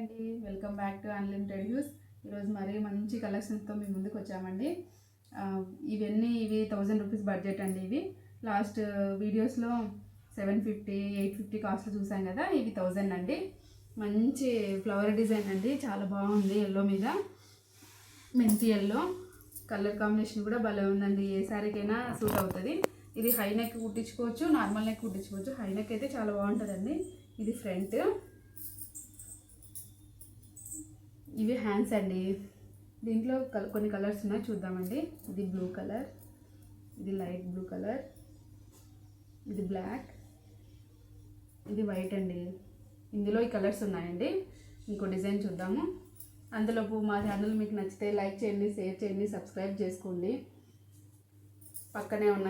అండి, welcome back to unlimited views. ఈరోజు మరీ మంచి కలెక్షన్స్తో మీ ముందుకు వచ్చామండి. ఇవి 1000 రూపీస్ బడ్జెట్ అండి. ఇవి లాస్ట్ వీడియోస్లో 750 850 కాస్ట్ చూసాం కదా, ఇవి 1000 అండి. మంచి ఫ్లవర్ డిజైన్ అండి, చాలా బాగుంది. ఎల్లో మీద మెంతి ఎల్లో కలర్ కాంబినేషన్ కూడా భలే ఉందండి. ఏ శారీకైనా సూట్ అవుతుంది. ఇది హై నెక్ కుట్టించుకోవచ్చు, నార్మల్ నెక్ కుట్టించుకోవచ్చు. హై నెక్ అయితే చాలా బాగుంటుందండి. ఇది ఫ్రంట్, ఇవి హ్యాండ్స్ అండి. దీంట్లో కొన్ని కలర్స్ ఉన్నాయి, చూద్దామండి. ఇది బ్లూ కలర్, ఇది లైట్ బ్లూ కలర్, ఇది బ్లాక్, ఇది వైట్ అండి. ఇందులో ఈ కలర్స్ ఉన్నాయండి. ఇంకో డిజైన్ చూద్దాము. అందులోపు మా ఛానల్ మీకు నచ్చితే లైక్ చేయండి, షేర్ చేయండి, సబ్స్క్రైబ్ చేసుకోండి. పక్కనే ఉన్న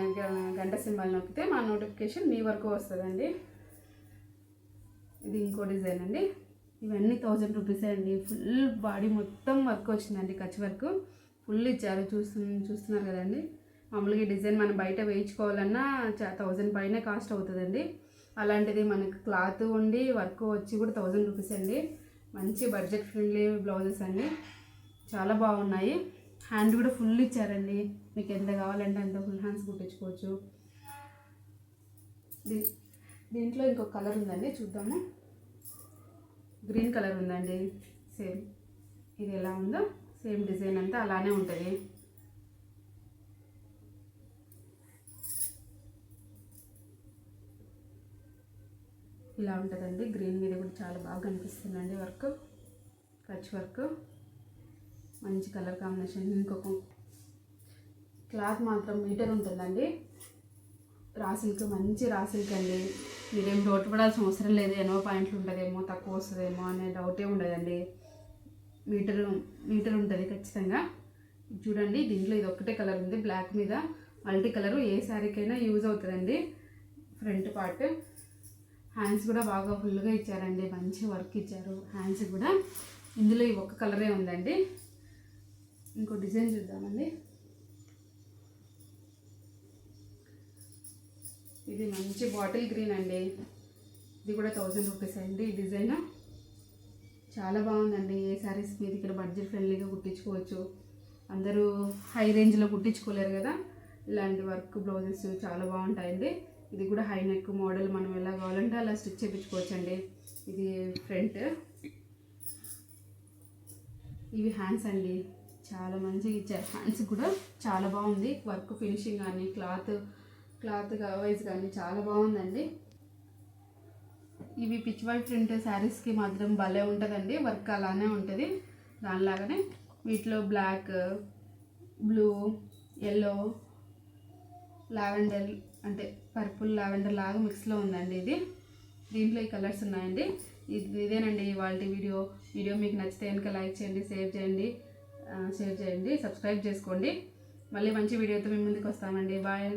గంట సింబల్ నొక్కితే మా నోటిఫికేషన్ మీ వరకు వస్తుందండి. ఇది ఇంకో డిజైన్ అండి. ఇవన్నీ 1000 రూపీసే అండి. ఫుల్ బాడీ మొత్తం వర్క్ వచ్చిందండి, కచ్ వర్క్ ఫుల్ ఇచ్చారు. చూస్తున్నారు కదండి. మామూలుగా ఈ డిజైన్ మనం బయట వేయించుకోవాలన్నా 1000 పైన కాస్ట్ అవుతుందండి. అలాంటిది మనకు క్లాత్ ఉండి వర్క్ వచ్చి కూడా 1000 రూపీస్ అండి. మంచి బడ్జెట్ ఫ్రెండ్లీ బ్లౌజెస్ అండి, చాలా బాగున్నాయి. హ్యాండ్ కూడా ఫుల్ ఇచ్చారండి. మీకు ఎంత కావాలంటే అంత ఫుల్ హ్యాండ్స్ కుట్టించుకోవచ్చు. దీంట్లో ఇంకొక కలర్ ఉందండి, చూద్దాము. గ్రీన్ కలర్ ఉందండి. సేమ్ ఇది ఎలా ఉందో సేమ్ డిజైన్ అంతా అలానే ఉంటుంది. ఇలా ఉంటుందండి. గ్రీన్ మీద కూడా చాలా బాగా కనిపిస్తుందండి వర్క్, కచ్ వర్క్. మంచి కలర్ కాంబినేషన్. ఇంకొక క్లాత్ మాత్రం మీటర్ ఉంటుందండి. రాసిల్క్, మంచి రాసిల్క్ అండి. మీరేం డౌట్ పడాల్సిన అవసరం లేదు. ఎనో పాయింట్లు ఉంటుందేమో, తక్కువ వస్తుందేమో అనే డౌటే ఉండదండి. మీటర్ ఉంటుంది ఖచ్చితంగా. చూడండి, దీంట్లో ఇది ఒక్కటే కలర్ ఉంది, బ్లాక్ మీద మల్టీ కలరు. ఏ శారీకైనా యూజ్ అవుతుందండి. ఫ్రంట్ పార్ట్, హ్యాండ్స్ కూడా బాగా ఫుల్గా ఇచ్చారండి. మంచి వర్క్ ఇచ్చారు హ్యాండ్స్ కూడా. ఇందులో ఈ ఒక్క కలరే ఉందండి. ఇంకో డిజైన్ చూద్దామండి. ఇది మంచి బాటిల్ గ్రీన్ అండి. ఇది కూడా 1000 రూపీస్ అండి. ఈ డిజైన్ చాలా బాగుందండి. ఏ శారీస్ మీద ఇక్కడ బడ్జెట్ ఫ్రెండ్లీగా కుట్టించుకోవచ్చు. అందరూ హై రేంజ్లో కుట్టించుకోలేరు కదా, ఇలాంటి వర్క్ బ్లౌజెస్ చాలా బాగుంటాయండి. ఇది కూడా హై నెక్ మోడల్, మనం ఎలా కావాలంటే అలా స్టిచ్ చేయించుకోవచ్చు అండి. ఇది ఫ్రంట్, ఇవి హ్యాండ్స్ అండి. చాలా మంచిగా ఇచ్చారు. హ్యాండ్స్ కూడా చాలా బాగుంది వర్క్, ఫినిషింగ్ కానీ క్లాత్ వైజ్ కానీ చాలా బాగుందండి. ఇవి పిచ్ వైట్ ప్రింట్ శారీస్కి మాత్రం భలే ఉంటుందండి. వర్క్ అలానే ఉంటుంది దానిలాగానే. వీటిలో బ్లాక్, బ్లూ, ఎల్లో, లావెండర్ అంటే పర్పుల్ లావెండర్ లాగా మిక్స్లో ఉందండి ఇది. దీంట్లో ఈ కలర్స్ ఉన్నాయండి. ఇదేనండి ఇవాళ వీడియో మీకు నచ్చితే కనుక లైక్ చేయండి, షేర్ చేయండి, సబ్స్క్రైబ్ చేసుకోండి. మళ్ళీ మంచి వీడియోతో మీ ముందుకు వస్తామండి. బాయ్.